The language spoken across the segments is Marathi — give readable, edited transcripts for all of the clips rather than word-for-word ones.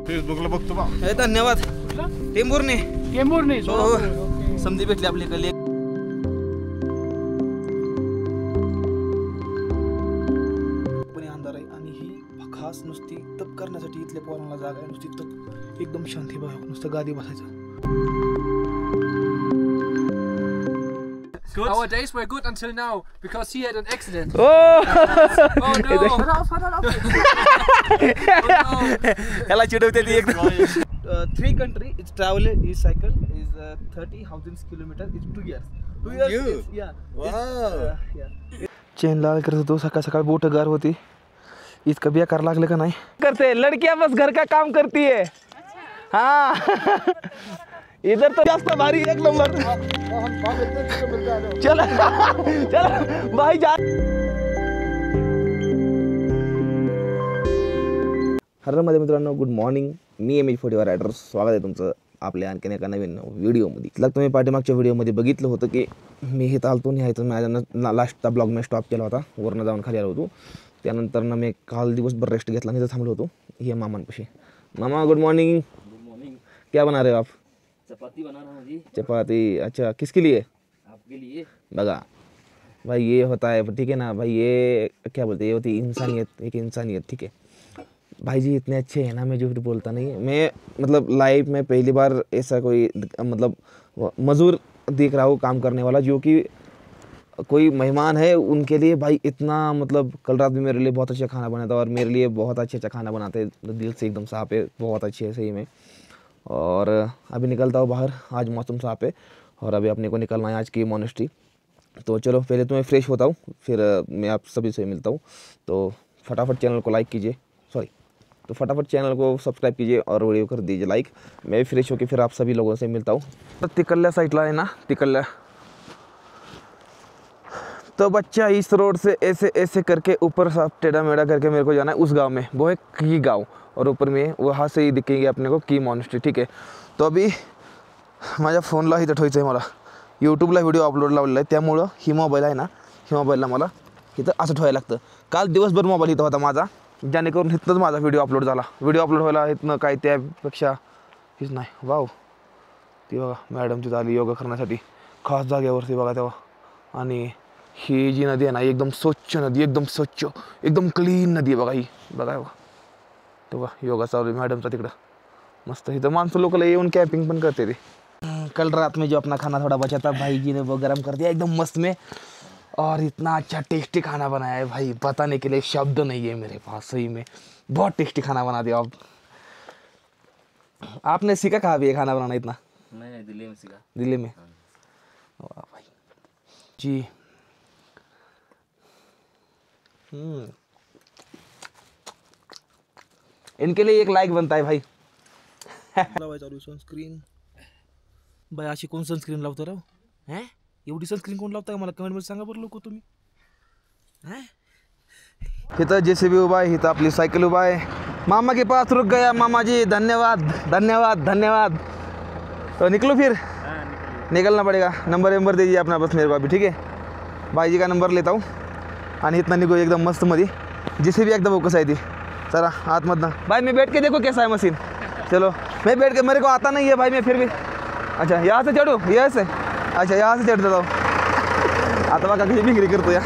फेसबुकला बघतो बा. धन्यवाद. टेंभुर्णी हो संधी भेटली आपली कली. पण अंधार आहे आणि ही खास नुसती तप करण्यासाठी इथल्या पोरांना जागा आहे. नुसती तप एकदम शांती बघा. नुसतं गादी बसायचं. Good. Our days were good until now because he had an accident. Oh no! ह्याला चिडवते ती एकदम. 3 country its travel is cycle is 30,000 kilometer is 2 years. 2 years is, yeah. Wow. Chain लाल करत होतो. सकाळ सकाळ बोट गार होती. इतकं बेकार लागलं का नाही. करते लड़कियां बस घर का काम करती है. हाँ इधर तो जास्त भारी एक नंबर. चला चला भाई जा. हरमध्ये मित्रांनो गुड मॉर्निंग. मी MH40 रायडर. स्वागत आहे तुमचं आपल्या आणखीन एका नवीन व्हिडिओमध्ये. तुम्ही पाठीमागच्या व्हिडिओमध्ये बघितलं होतं की मी हे चालतो न्यायचं. माझ्या लास्टचा ब्लॉग मी स्टॉप केला होता. वरनं जाऊन खाली आलो होतो. त्यानंतर मी काल दिवसभर रेस्ट घेतला आणि थांबलो होतो हे मामांपाशी. मामा गुड मॉर्निंग. Good morning. क्या बना रहे हो आप? चपाती बना रहा हूँ जी. चपाती. अच्छा किसके लिए? आपके लिए. बघा भाई ये होता है ठीक है ना भाई. ये क्या बोलते हैं, ये होती इंसानियत. एक इंसानियत. ठीक है भाई जी इतने अच्छे हैं ना. मैं झूठ बोलता नहीं. मैं मतलब लाइफ में पहली बार ऐसा कोई मतलब मज़दूर देख रहा हूँ काम करने वाला, जो कि कोई मेहमान है उनके लिए भाई इतना मतलब कल रात भी मेरे लिए बहुत अच्छा खाना बना था. और मेरे लिए बहुत अच्छा खाना बनाते. दिल से एकदम साफ है. बहुत अच्छे है सही में. और अभी निकलता हूँ बाहर. आज मौसम साफ है और अभी अपने को निकलना है आज की मोनेस्ट्री. तो चलो पहले तो मैं फ्रेश होता हूँ फिर मैं आप सभी से मिलता हूँ. तो फटाफट चैनल को लाइक कीजिए. तो फटाफट चैनल को सब्सक्राइब कीजिए और वीडियो कर दीजिए लाइक. मैं भी फ्रेश होकर फिर आप सभी लोगों से मिलता हूँ. तो तिकल्या साइडला है ना तिकल्या. तो बच्चा इस रोड से ऐसे ऐसे करके ऊपर साफ टेढ़ा मेढ़ा करके मेरे को जाना है उस गांव में. वो है की गांव और ऊपर में वहाँ से ही दिखेंगे अपने को की मॉनेस्ट्री. ठीक है. तो अभी माझ्या फोनला इथं ठेवायचं आहे मला. यूट्यूबला व्हिडिओ अपलोड लावलेला आहे त्यामुळं ही मोबाईल आहे ना ही मोबाईलला मला इथं असं ठेवायला लागतं. काल दिवसभर मोबाईल इथं होता माझा जेणेकरून इथनंच माझा व्हिडिओ अपलोड झाला. व्हिडिओ अपलोड व्हायला इथनं काय त्यापेक्षा हेच नाही. वाव ती बघा मॅडम तिथं आली योगा करण्यासाठी खास जागेवरती बघा तेव्हा. आणि ही जी नदी आहे ना एकदम स्वच्छ नदी. एकदम स्वच्छ एकदम क्लीन नदी आहे बघा ही. बघा तेव्हा योगा चालू आहे मॅडमचा तिकडं मस्त. इथं माणसं लोकला येऊन कॅम्पिंग पण करते ते. कल रात में जो अपना खाना थोड़ा बचा था भाई जी ने वो गर्म कर दिया एकदम मस्त में. और इतना अच्छा टेस्टी खाना बनाया है भाई बताने के लिए शब्द नहीं है मेरे पास. सही में बहुत टेस्टी खाना बना दिया आप. आपने सीखा कहाँ भी ये खाना बनाना इतना? मैंने दिल्ली में सीखा. दिल्ली में. वाह भाई जी. इनके लिए एक लाइक बनता है भाई. सनस्क्रीन बाय अशी कोण सनस्क्रीन लावतो राव? हैं एवढी सनस्क्रीन कोण लावता मला कमेंटमध्ये सांगा बरं लोक तुम्ही. इथं JCB उभा आहे. इथं आपली सायकल उभा आहे. मामा के पास रुक गया मामा जी. धन्यवाद धन्यवाद धन्यवाद. तो निकलो फिर. निकलना पड़ेगा. नंबर दीजिए अपना बस मेरे को अभी. ठीक है भाई जी का नंबर लेता हूँ आणि इतना निघू एकदम मस्त मध्ये. JCB एकदम कसं आहे ती. चला आतमधनं भाई मैं बैठ के देखो कैसा है मशीन. चलो मैं बैठ के मेरे को आता नहीं है भाई. मैं फिर भी अच्छा यहाँ से चढ़ू. यहाँ से अच्छा यहाँ से चढ़ देता हूँ. आता बघा कशी भिंगरी करतो या.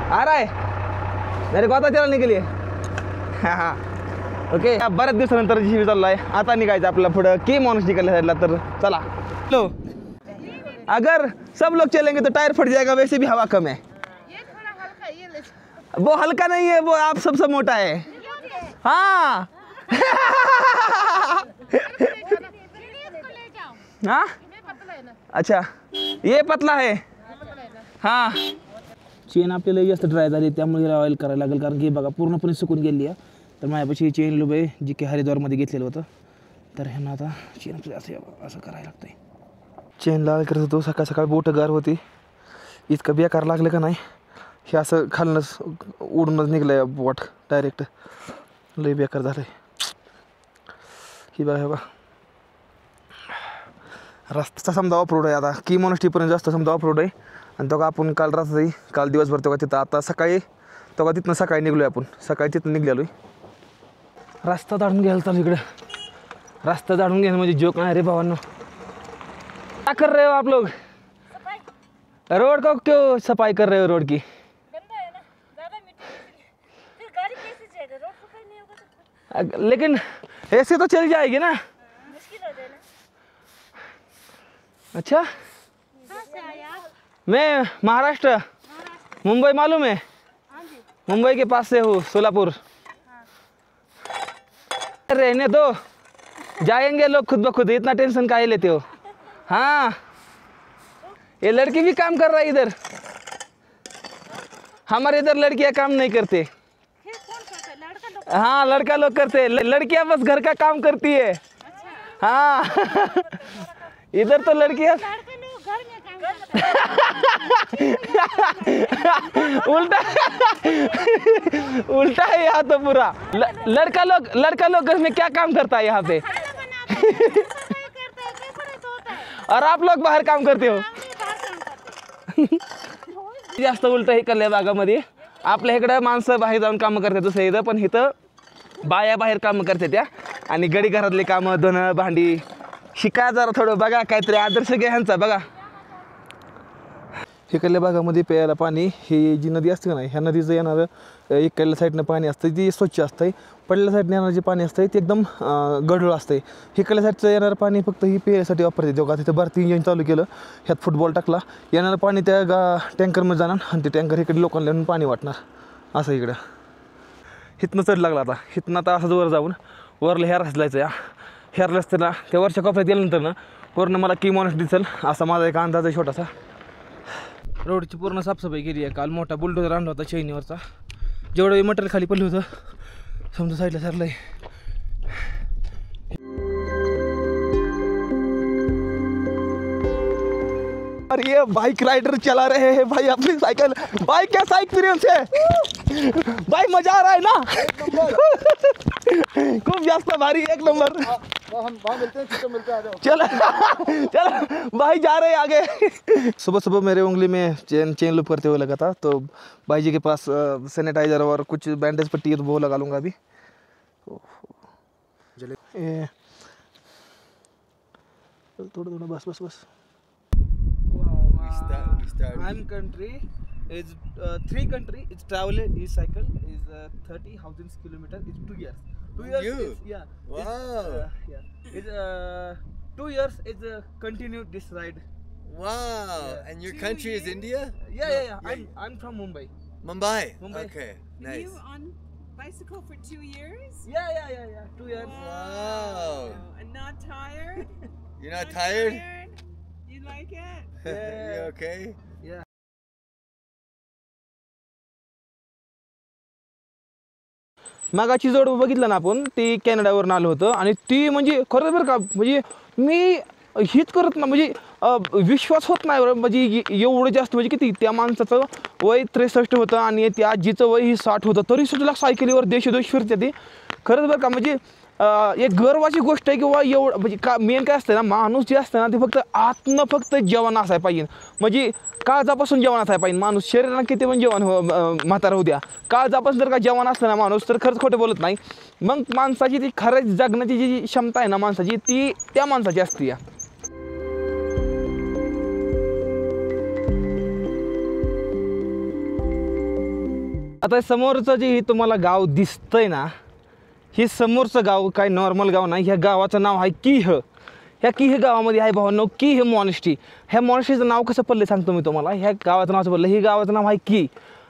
आ रहा है मेरे को आता चलने के लिए. हाँ ओके. बऱ्याच दिवसानंतर JCB चालला आहे. आता निघायचं आपल्याला पुढं की मॉनेस्ट्री साइडला. तर चला. लो अगर सब लोग चलेंगे तो टायर फट जाएगा. वैसे भी हवा कम है. ये थोड़ा हल्का ये ले. वो हल्का नहीं है वो आप सबसे मोटा है. हाँ हाँ अच्छा ये पतला है. हाँ चेन आपल्याला जास्त ड्राय झाली त्यामुळे ऑइल करायला लागेल कारण की बघा पूर्णपणे सुकून गेली आहे. तर माझ्यापाशी चेन लूब आहे जी की हरिद्वारमध्ये घेतलेलं होतं. तर ह्यांना आता चेन असं करायला लागतं आहे. चेन लाल करत होतो, सकाळ सकाळ बोटं गार होती. इतकं बेकार लागलं का नाही, हे असं खालनंच उडूनच निघलं आहे बोट डायरेक्ट. लई बेकार झालं आहे. ही बघा हे बघा रस्ता समजा ऑफ रोड आहे. आता की मोनास्ट्रीपर्यंत जास्त समजा ऑफ रोड आहे. आणि तो का आपण काल रात्री काल दिवसभर तो का तिथं आता सकाळी तो का तिथनं सकाळी निघलो आहे. आपण सकाळी तिथं निघलेलो आहे. रस्ता जाणून घ्यायला चालू इकडं. रास्ता जाणून घ्यायला म्हणजे जोक नाही रे भावांनो. क्या कर रहे हो आप लोग? रोड को क्यों सफाई कर रहे हो? रोड की गंदा है ना, ज्यादा मिट्टी फिर गाड़ी कैसे जाएगा? रोड सफाई नहीं होगा तो लेकिन ऐसे तो चल जाएगी ना. मुश्किल हो जाए ना. अच्छा कहाँ से आया आप? मैं महाराष्ट्र मुंबई मालूम है. हाँ जी. मुंबई के पास से हूँ सोलापुर. रहने दो, जाएंगे लोग खुद ब खुद. इतना टेंशन काहे लेते हो? हाँ ये लड़की भी काम कर रहा है इधर. हमारे इधर लड़कियां काम नहीं करते. फिर कौन करता है? लड़का लोग. हाँ लड़का लोग करते हैं. लड़कियां बस घर का काम करती है. हाँ इधर तो लड़कियां लड़के लोग घर में काम करते हैं. उल्टा उल्टा है यहाँ तो पूरा. लड़का लोग घर में क्या काम करता है यहाँ पे? खाना बनाते हैं, सफाई करते हैं, कपड़े धोते हैं. और आप लोग बाहर काम करते हो. हम भी बाहर काम करते हैं. जास्त उलट हे कल्या भागामध्ये आपल्या इकडं माणसं बाहेर जाऊन कामं करतात दुसऱ्या इथं. पण इथं बाया बाहेर कामं करतात त्या. आणि गडी घरातले कामं धुणं भांडी शिका जरा थोडं बघा. काहीतरी आदर्श घ्या ह्यांचा बघा. इकडल्या भागामध्ये प्यायला पाणी ही जी नदी असते का नाही ह्या नदीचं येणारं इकडल्या साईडनं पाणी असतं ती स्वच्छ असतं. पडल्या साईडनं येणारं जे पाणी असतं ते एकदम गढूळ असतं. इकडल्या साईडचं येणारं पाणी फक्त ही प्यायसाठी वापरते. जेव्हा तिथं भरती इंजिन चालू केलं ह्यात फुटबॉल टाकला येणारं पाणी त्या टँकरमध्ये जाणार आणि ते टँकर इकडे लोकांना येऊन पाणी वाटणार असं इकडं. हिथनं चढ लागला आता. हिथनं आता असंच वर जाऊन वरला ह्या रस्त्याचं या ह्या रस्त्याला त्या वरच्या कोपऱ्यात गेल्यानंतर ना पूर्ण मला की माणूस दिसेल असा माझा एक अंदाज आहे छोटासा. रोडची पूर्ण साफसफाई केली आहे. काल मोठा बुलडोझर आणला होता चैनीवरचा. जेवढं मटेरियल खाली पडलं होतं समजा साईडला सरलं आहे. अरे ये बाइक राइडर चला रहे हैं भाई अपनी साइकिल. भाई कैसा एक्सपीरियंस है भाई? मजा आ रहा है ना? खूब जास्त भारी एक नंबर. हम वहाँ मिलते हैं, चिकन मिलते हैं, आ जाओ. चलो चलो भाई जा रहे हैं आगे. सुबह सुबह मेरे उंगली में चेन लूप करते हुए लगा था तो भाई जी के पास सैनिटाइजर और कुछ बैंडेज पट्टी है तो वो लगा लूँगा अभी. थोड़ा थोड़ा बस बस बस. I'm country is 3 country. Its travel is cycle is 30,000 kilometers. It's 2 years. 2 years. You? Is, yeah. Wow. Yeah. It's 2 years is continued this ride. Wow. Yeah. And your country is India? Yeah. I'm from Mumbai. Mumbai. Mumbai. Okay. You Nice. on bicycle for 2 years? Yeah. 2 years. Wow. And not tired? You're not tired? You like it? You okay? मागाची जोड बघितलं ना आपण ती कॅनडावरून आलं होतं आणि ती म्हणजे खरंच बरं का म्हणजे मी हीच करत ना म्हणजे विश्वास होत नाही बरं म्हणजे एवढं जास्त म्हणजे किती त्या माणसाचं वय 63 होतं आणि त्या आजीचं वय ही 60 होतं तरीसुद्धा सायकलीवर देशोदेश फिरते ती. खरंच बरं का म्हणजे एक गर्वाची गोष्ट आहे किंवा एवढं म्हणजे का मेन काय असतं ना माणूस जे असतं ना ते फक्त आतनं फक्त जेवण असायला पाहिजे म्हणजे काळजापासून जेवण असायला पाहिजे. माणूस शरीराला किती पण जेवण म्हातारा होऊ द्या काळजापासून जर का जेवण असतं ना माणूस तर खरंच खोटं बोलत नाही. मग माणसाची ती खरंच जगण्याची जी क्षमता आहे ना माणसाची ती त्या माणसाची असते. आता समोरचं जे तुम्हाला गाव दिसतंय ना हे समोरचं गाव काय नॉर्मल गाव नाही. ह्या गावाचं नाव आहे किह. ह्या किह गावामध्ये आहे भावांनो किह मॉनेस्ट्री. ह्या मॉनेस्ट्रीचं नाव कसं पडलं सांगतो मी तुम्हाला. ह्या गावाचं नाव पडलं ही गावाचं नाव आहे की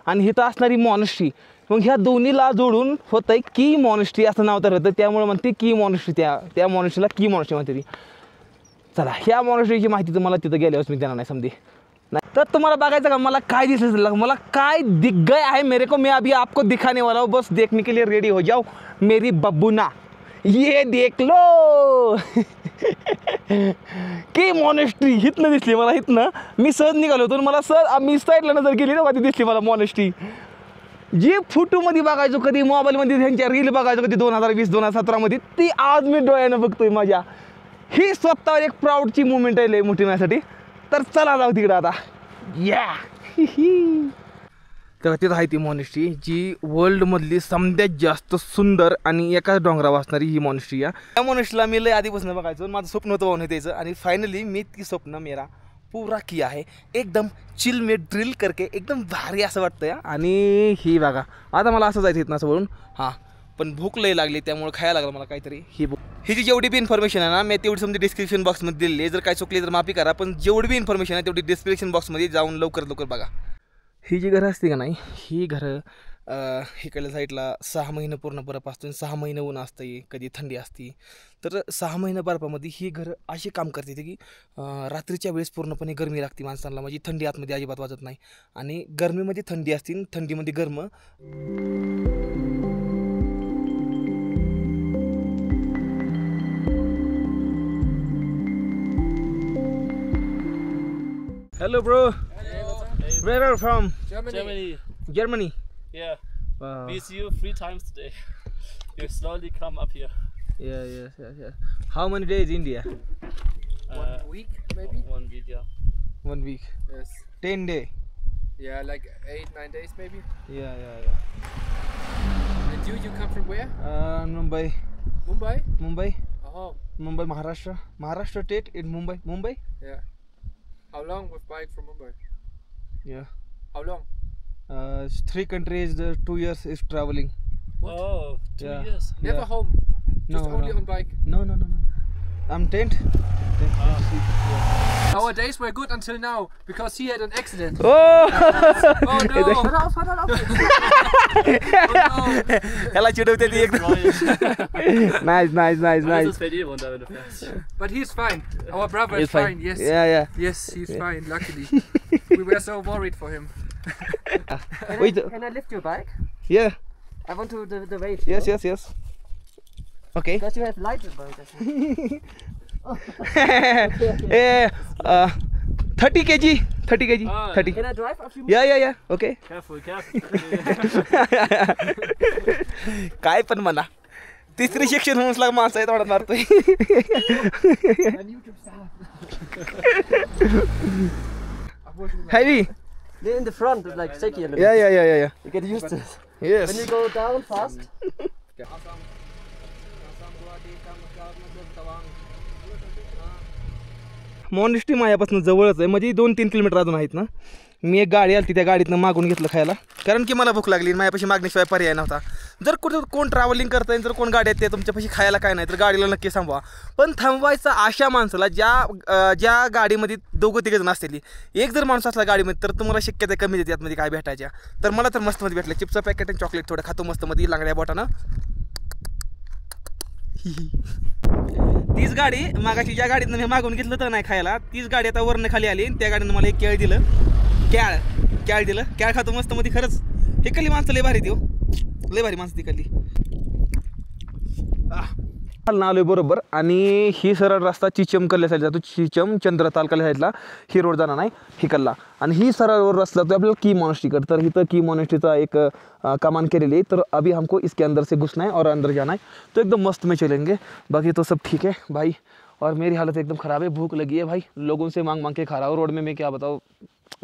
आणि इथं असणारी मॉनेस्ट्री. मग ह्या दोन्हीला जोडून होतं आहे की मॉनेस्ट्री असं नाव तर होतं त्यामुळे म्हणते की मॉनेस्ट्री. त्या मॉनेस्ट्रीला की मॉनेस्ट्री म्हणते ती. चला ह्या मॉनेस्ट्रीची माहिती तुम्हाला तिथं गेल्यावर मी त्यांना नाही समजे. नहीं तो तुम्हारा बगायचा का मला काय दिसलं मला काय दिख गया है मेरे को मैं अभी आपको दिखाने वाला हूँ बस देखने के लिए रेडी हो जाओ मेरी बब्बूना ये देख लो की मॉनेस्ट्री हितनं दिसली मला हितनं मी सहज निघालो होतो मला सहज मी साईडला नजर गेली ना ती दिसली मला मॉनेस्ट्री जी फोटोमध्ये बघायचो कधी मोबाईलमध्ये त्यांच्या रील बघायचो कधी 2020-2017 मध्ये ती आज मी डोळ्यानं बघतोय माझ्या ही स्वतःवर एक प्राऊडची मुवमेंट आहे लय मोठी माझ्यासाठी तर चला जाऊ तिकडं आता या तर तिथं आहे ती मॉनेस्ट्री जी वर्ल्डमधली सगळ्यात जास्त सुंदर आणि एकाच डोंगरावर असणारी ही मॉनेस्ट्री आहे त्या मॉनेस्ट्रीला मी लय आधीपासून बघायचो माझं स्वप्न होतं वाहून द्यायचं आणि फायनली मी ती स्वप्न मेरा पूरा किया है एकदम चिल में ड्रिल करके एकदम भारी असं वाटतं या आणि ही बघा आता मला असं जायचं इथं असं बोलून हां पण भूक लय लागली त्यामुळे खायला लागलं मला काहीतरी ही जी जेवढी बी इन्फॉर्मेशन आहे ना मी तेवढी समजा डिस्क्रिप्शन बॉक्समध्ये दिली आहे जर काय चुकली तर माफी करा पण जेवढी बी इन्फॉर्मेशन आहे तेवढी डिस्क्रिप्शन बॉक्समध्ये जाऊन लवकर बघा ही जी घरं असते का नाही ही घरं इकडल्या साईडला 6 महिने पूर्ण बर्फ असतो 6 महिने ऊन असतं कधी थंडी असते तर 6 महिने बर्फामध्ये ही घरं अशी काम करते की रात्रीच्या वेळेस पूर्णपणे गरमी लागते माणसांना म्हणजे थंडी आतमध्ये अजिबात वाजत नाही आणि गरमीमध्ये थंडी असते थंडीमध्ये गरम Hello, bro. Hey, Where are you from? Germany. Germany. Yeah. Wow. We see you 3 times today. You slowly come up here. Yeah. How many days India? 1 week, maybe? 1 week, yeah. 1 week. Yes. 10 day. Yeah, like 8-9 days, maybe. Yeah. And you come from where? Mumbai. Mumbai? Oh, Mumbai, Maharashtra. Maharashtra state in Mumbai. yeah. How long with bike from Mumbai? Yeah. How long? 3 countries, 2 years is traveling. What? Oh, 2 Yeah. years. Never Yeah. home. Just No, only no. on bike. No. I'm tent. Our days were good until now because he had an accident. Oh! Oh no! Hör auf! Oh no! Ela चिडवते ती एकदम. Nice. Das ist bei dir runter, wenn du fährst. But he's fine. Our brother is It's fine. Yes. Yeah. Yes, he's fine. Luckily, we were so worried for him. Wait. Can I lift your bike? Yeah. I want to the weight. Yes. Okay. Because you have lighter bike. I think. 30 kg. 30. Can I drive a few more? Yeah. Okay. Careful. काय पण म्हणा तिसरी शिक्षण होऊन लाग माणसं आहे थोडा मारतोय heavy. They're in the front, like shaky a little. Yeah. You get used to it. Yes. When you go down fast. Monastery माझ्यापासून जवळच आहे म्हणजे 2-3 किलोमीटर अजून आहेत ना मी एक गाडी आली त्या गाडीतनं मागून घेतलं खायला कारण की मला भूक लागली माझ्यापाशी मागण्याशिवाय पर्याय नव्हता जर कुठं कोण ट्रॅव्हलिंग करताय जर कोण गाडी येते तुमच्यापाशी खायला काय नाही तर गाडीला नक्की थांबवा पण थांबवायचा अशा माणसाला ज्या गाडीमध्ये 2-3 जण असतील एक जर माणूस असला गाडीमध्ये तर तुम्हाला शक्यता कमी देते यातमध्ये काय भेटायच्या तर मला तर मस्तमध्ये भेटलं चिप्सचं पॅकेट आणि चॉकलेट थोडं खातो मस्तमध्ये लांगड्या बोटानं तीच गाडी मागाशी ज्या गाडीतनं मी मागून घेतलं तर नाही खायला तीच गाडी आता वरनं खाली आली त्या गाडीनं मला एक केळ दिलं केळ दिलं केळ खातो मस्त मध्ये खरंच हे कली माणसं लय भारी ती हो लय भारी माणसं ती कली आलोय बरोबर आणि ही सरळ रस्ता चिचम कल्ल्या साईडला जातो चिचम चंद्रताल कल्ल्या साईडला ही रोड जाणार नाही ही कल्ला आणि ही सरळ रस्ता तो आपल्याला की मॉनेस्ट्रीकडे तर इथं की मॉनेस्ट्रीचा एक कमान केलेली है तर अभी हमको इसके अंदर से घुसना है और अंदर जाना है तो एकदम मस्त में चलेंगे बाकी तो सब ठीक है भाई और मेरी हालत एकदम ख़राब है भूख लगी है भाई लोगों से मांग के खा रहा हूँ रोड में मैं क्या बताऊँ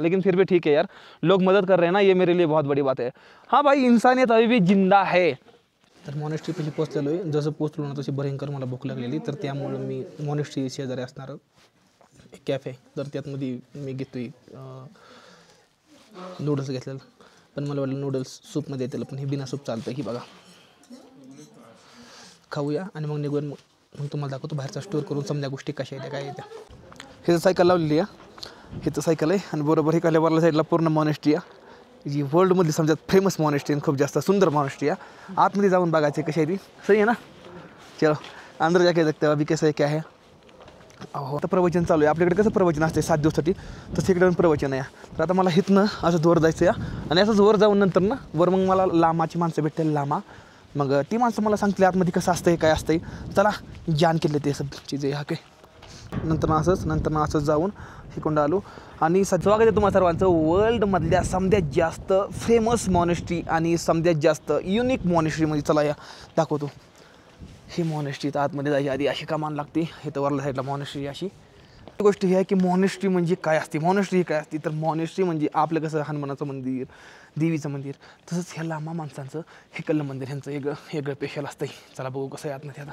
लेकिन फिर भी ठीक है यार लोग मदद कर रहे हैं ना ये मेरे लिए बहुत बड़ी बात है हाँ भाई इंसानियत अभी भी जिंदा है तर मॉनेस्ट्रीपाशी पोचलेलो आहे जसं पोचलो ना तशी भयंकर मला भूक लागलेली तर त्यामुळं मी मॉनेस्ट्री शेजारी असणारं कॅफे तर त्यातमध्ये मी घेतोय नूडल्स घेतलेलं पण मला वाटलं नूडल्स सूपमध्ये येतील पण हे बिना सूप चालतं ही बघा खाऊया आणि मग निघून मग तुम्हाला दाखवतो बाहेरचा स्टोर करून समजा गोष्टी कशा येत्या काय येत्या हे सायकल लावलेली आहे हे तर सायकल आहे आणि बरोबर हे कल्यावरला साईडला पूर्ण मॉनेस्ट्री आहे जी वर्ल्डमधली समजा फेमस मॉनेस्ट्री खूप जास्त सुंदर मॉनेस्ट्री आहे आतमध्ये जाऊन बघायचे कशी आहे ती सही है ना चलो अंदर जाके देखते हो अभी कैसा है क्या है अहो आता प्रवचन चालू आहे. आपल्याकडे कसं प्रवचन असते 7 दिवसासाठी, तसं इकडे पण प्रवचन आहे. तर आता मला इथनं असं वर जायचं आहे आणि असंच वर जाऊन नंतर ना वर मग मला लामाची माणसं भेटतील, लामा. मग ती माणसं मला सांगतील आतमध्ये कसं असतंय काय असतंय. चला जान केले ते सब चीज आहे. हा काय नंतर असंच जाऊन शिकून आलो. आणि स्वागत आहे तुम्हाला सर्वांचं वर्ल्डमधल्या समद्यात जास्त फेमस मॉनेस्ट्री आणि समद्यात जास्त युनिक मॉनेस्ट्रीमध्ये. चला या दाखवतो. ही मॉनेस्ट्री तर आतमध्ये जायची आधी अशी कमान लागते. हे तर वरल्या साईडला मॉनेस्ट्री अशी. गोष्ट ही आहे की मॉनेस्ट्री म्हणजे काय असते. मॉनेस्ट्री ही काय असते तर मॉनेस्ट्री म्हणजे आपलं कसं हनुमानाचं मंदिर, देवीचं मंदिर, तसंच ह्या लांबा माणसांचं हे कल्लं मंदिर ह्यांचं वेगळं स्पेशल असतं. चला बघू कसं आहे आतमध्ये आता.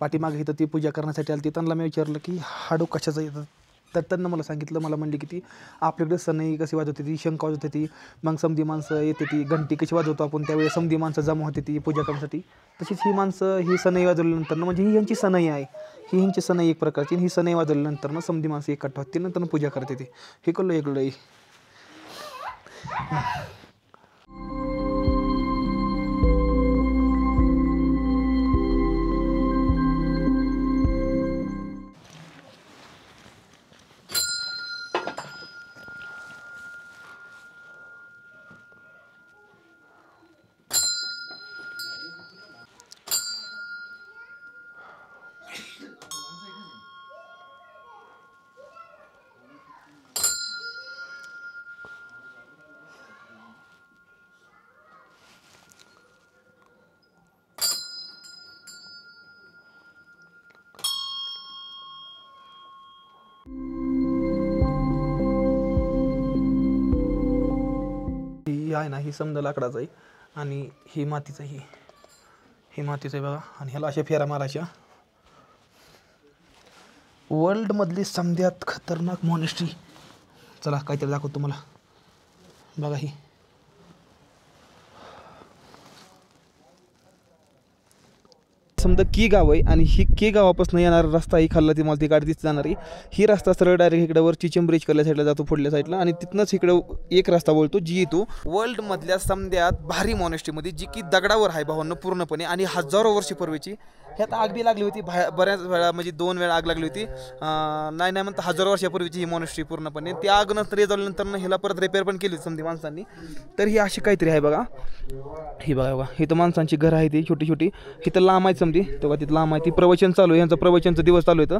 पाठीमागे इथं ती पूजा करण्यासाठी आली. त्यांना मी विचारलं की हाडू कशाचं येतं. तर त्यांना मला सांगितलं, मला म्हणली की ती आपल्याकडे सनई कशी वाजवते ती, शंख वाजवते ती, मग समधी माणसं येते ती, घंटी कशी वाजवतो आपण त्यावेळेस समधी माणसं जमा होते ती पूजा करण्यासाठी. तशीच ही माणसं ही सनई वाजवल्यानंतर म्हणजे ही यांची सनई आहे. ही ह्यांची सनई एक प्रकारची. ही सनई वाजवल्यानंतर ना समधी माणसं एकट्ठा होते नंतर पूजा करते ती. हे कळलं इकडं. ही आहे ना ही समजा लाकडाचं आहे आणि ही मातीचं आहे. ही मातीचं आहे बघा. आणि ह्याला अशा फेरा मारायच्या. वर्ल्डमधली समद्यात खतरनाक मॉनेस्ट्री. चला काहीतरी दाखवतो तुम्हाला. बघा ही समजा की गाव आहे आणि ही की गावापासून येणारा रस्ता ही खाल्ला ती मला ती गाडी दिसत जाणारी. ही रस्ता सरळ डायरेक्ट इकडे वर चिचम ब्रिज करल्या साईडला जातो पुढल्या साईडला आणि तिथनंच इकडे एक रस्ता बोलतो जी येतो वर्ल्डमधल्या समद्यात भारी मॉनेस्ट्रीमध्ये जी की दगडावर आहे भावांनो पूर्णपणे आणि हजारो वर्षपूर्वीची. ह्यात आग बी लागली होती बऱ्याच वेळा म्हणजे 2 वेळा आग लागली होती. नाही म्हणता हजारो वर्षापूर्वीची ही मॉनेस्ट्री पूर्णपणे. ती आग नंतर रेजवल्यानंतर ह्याला परत रिपेअर पण केली समधी माणसांनी. तर ही अशी काहीतरी आहे बघा. ही बघा इथं माणसांची घरं आहे ती छोटी छोटी. इथं लांब आहेत समधी तेव्हा तिथं लांब आहे ती. प्रवचन चालू आहे यांचं. प्रवचनचा दिवस चालू आहे.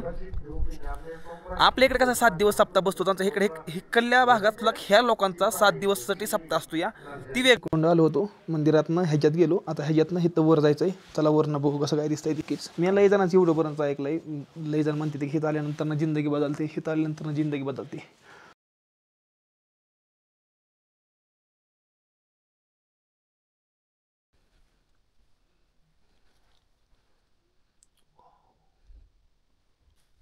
आपल्या इकडे कसा 7 दिवस सप्ताह बसतो त्यांचा इकडे हिकडल्या भागात ह्या लोकांचा 7 दिवससाठी सप्ताह असतो. या ती वेग कोंड आलो होतो मंदिरातनं ह्याच्यात गेलो. आता ह्याच्यातनं इथं वर जायचं आहे. चला वरनं बघू कसं काय दिसतंय तिकीच. मी लई जणांचं एवढंपर्यंत ऐकलंय. लई जण म्हणते की हित आल्यानंतर जिंदगी बदलते, हित आल्यानंतर जिंदगी बदलते.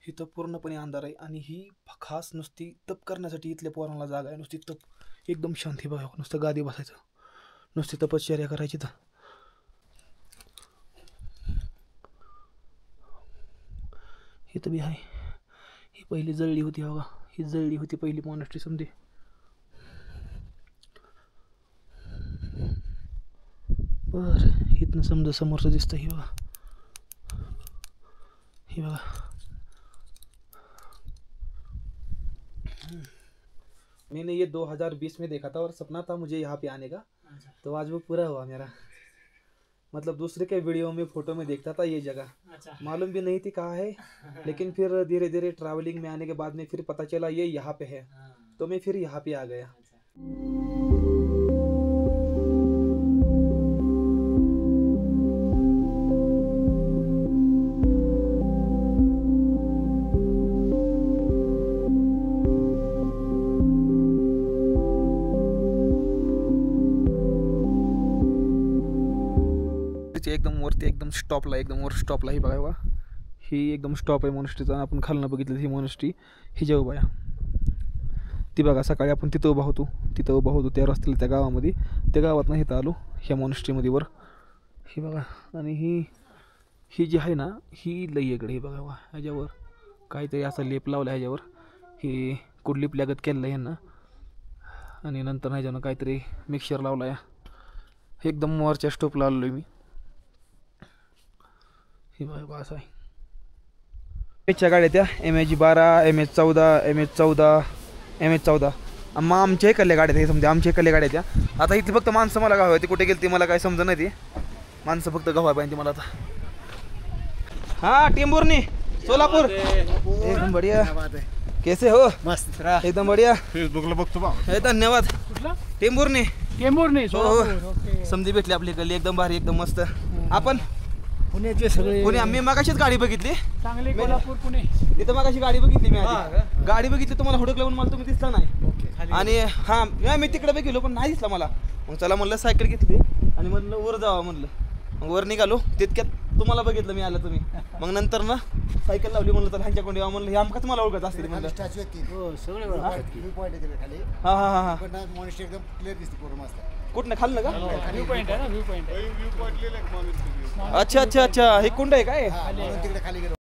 इथं पूर्णपणे अंधार आहे आणि ही खास नुसती तप करण्यासाठी इथल्या पोरांना जागा आहे. नुसती तप एकदम शांती बघा. नुसतं गादी बसायचं, नुसती तपश्चर्या करायची. तर इथं बी आहे. ही पहिली जळली होती बघा. ही जळली होती पहिली मॉनेस्ट्री समजे. बरं इथनं समजा समोरचं दिसतं. ही बघा ही बघा. मैंने ये 2020 में देखा था और सपना था मुझे यहाँ पे आने का. तो आज वो पूरा हुआ मेरा. मतलब दूसरे के वीडियो में फोटो में देखता था ये जगह. मालूम भी नहीं थी कहाँ है. लेकिन फिर धीरे धीरे ट्रैवलिंग में आने के बाद में फिर पता चला ये यहाँ पे है. तो मैं फिर यहाँ पे आ गया. एकदम वरती एकदम स्टॉपला एकदम वर स्टॉपला ही बघा ही एकदम स्टॉप आहे मोनेस्ट्रीचा. आणि आपण खालनं बघितलं ही मोनेस्ट्री ही जे उभा आहे ती बघा. सकाळी आपण तिथं उभा होतो त्या रस्त्याला त्या गावामध्ये, त्या गावातनं इथं आलो ह्या मोनेस्ट्रीमध्ये वर ही बघा. आणि ही जी आहे ना ही लई इकडे ही बघा ह्याच्यावर काहीतरी असा लेप लावला ह्याच्यावर, ही कुठली प्लॅगत केलेलं आहे ह्यांना. आणि नंतर ह्याच्यानं काहीतरी मिक्सर लावला आहे. एकदम वरच्या स्टोपला आलो आहे मी. ही बघा असं आहे. एचच्या गाड्या त्या MH12 MH14 MH14 मग आमच्या इकडल्या गाड्या त्या समजा आमच्या इकडल्या गाड्या त्या. आता इथली फक्त माणसं मला गाव आहे, ती कुठे गेली ती मला काय समजा नाही. ती माणसं फक्त गावा पाहिजे मला आता. हाँ टेम्बूरनी सोलापुर एकदम बढ़िया. कैसे हो? मस्त एकदम बढ़िया. फेसबुकला बघतो बा. धन्यवाद. टेम्बूरनी टेंभुर्णी समधी भेटली आपली गल्ली एकदम भारी एकदम मस्त. आपण पुण्याचे सगळे पुणे आम्ही मगाशीच गाडी बघितली चांगले कोल्हापूर पुणे तिथं मगाशी गाडी बघितली मी आधी. गाडी बघितली तुम्हाला हुडकलं म्हणून मला तुम्ही दिसला नाही. आणि हां मी तिकडे बी गेलो पण नाही दिसला मला. मग चला म्हणलं सायकल घेतली आणि म्हणलं वर जावं म्हणलं. मग वर निघालो तितक्यात तुम्हाला बघितलं मी आलं तुम्ही. मग नंतर ना सायकल लावली म्हणलं तर ह्यांच्याकडून यावं म्हणलं. हे आमकाच मला ओळखत असते म्हणलं. हां हां हां हां कुठनं खाल्लं का? व्ह्यू पॉइंट आहे ना व्ह्यू पॉइंट अच्छा अच्छा अच्छा हे कुंड आहे काय?